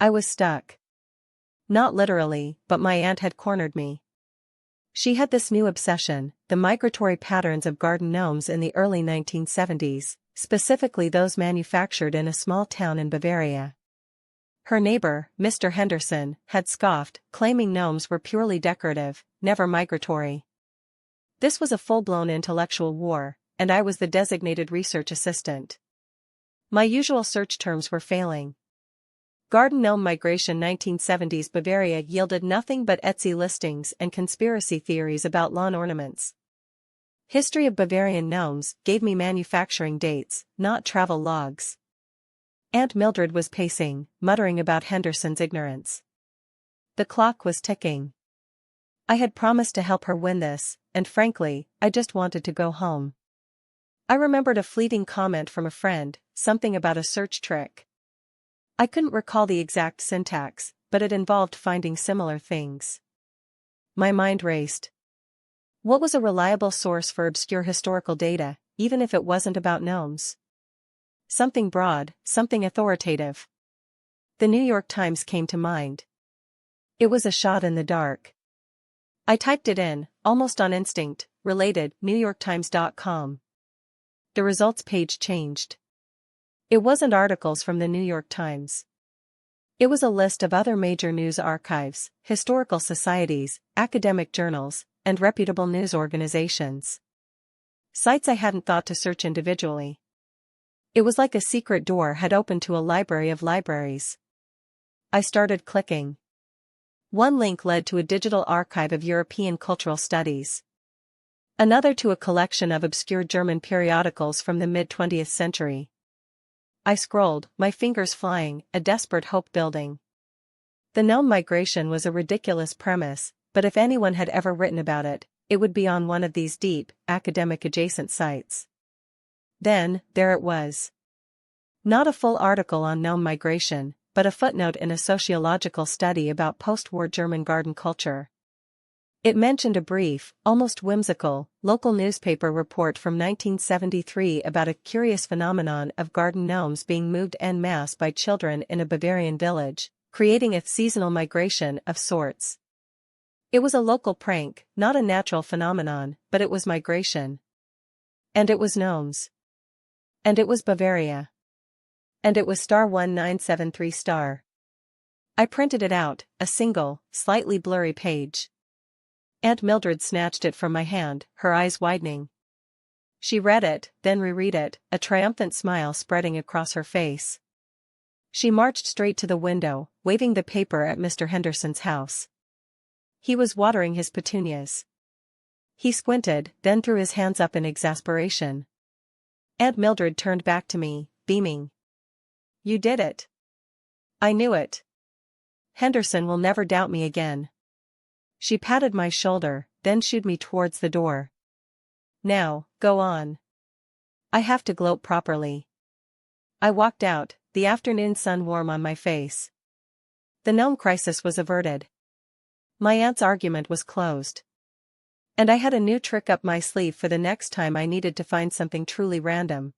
I was stuck. Not literally, but my aunt had cornered me. She had this new obsession, the migratory patterns of garden gnomes in the early 1970s, specifically those manufactured in a small town in Bavaria. Her neighbor, Mr. Henderson, had scoffed, claiming gnomes were purely decorative, never migratory. This was a full-blown intellectual war, and I was the designated research assistant. My usual search terms were failing. Garden gnome migration 1970s Bavaria yielded nothing but Etsy listings and conspiracy theories about lawn ornaments. History of Bavarian gnomes gave me manufacturing dates, not travel logs. Aunt Mildred was pacing, muttering about Henderson's ignorance. The clock was ticking. I had promised to help her win this, and frankly, I just wanted to go home. I remembered a fleeting comment from a friend, something about a search trick. I couldn't recall the exact syntax, but it involved finding similar things. My mind raced. What was a reliable source for obscure historical data, even if it wasn't about gnomes? Something broad, something authoritative. The New York Times came to mind. It was a shot in the dark. I typed it in, almost on instinct, related, NewYorkTimes.com. The results page changed. It wasn't articles from the New York Times. It was a list of other major news archives, historical societies, academic journals, and reputable news organizations. Sites I hadn't thought to search individually. It was like a secret door had opened to a library of libraries. I started clicking. One link led to a digital archive of European cultural studies. Another to a collection of obscure German periodicals from the mid-20th century. I scrolled, my fingers flying, a desperate hope building. The gnome migration was a ridiculous premise, but if anyone had ever written about it, it would be on one of these deep, academic-adjacent sites. Then, there it was. Not a full article on gnome migration, but a footnote in a sociological study about post-war German garden culture. It mentioned a brief, almost whimsical, local newspaper report from 1973 about a curious phenomenon of garden gnomes being moved en masse by children in a Bavarian village, creating a seasonal migration of sorts. It was a local prank, not a natural phenomenon, but it was migration. And it was gnomes. And it was Bavaria. And it was star 1973 star. I printed it out, a single, slightly blurry page. Aunt Mildred snatched it from my hand, her eyes widening. She read it, then reread it, a triumphant smile spreading across her face. She marched straight to the window, waving the paper at Mr. Henderson's house. He was watering his petunias. He squinted, then threw his hands up in exasperation. Aunt Mildred turned back to me, beaming. "You did it." "I knew it. Henderson will never doubt me again." She patted my shoulder, then shooed me towards the door. "Now, go on. I have to gloat properly." I walked out, the afternoon sun warm on my face. The gnome crisis was averted. My aunt's argument was closed. And I had a new trick up my sleeve for the next time I needed to find something truly random.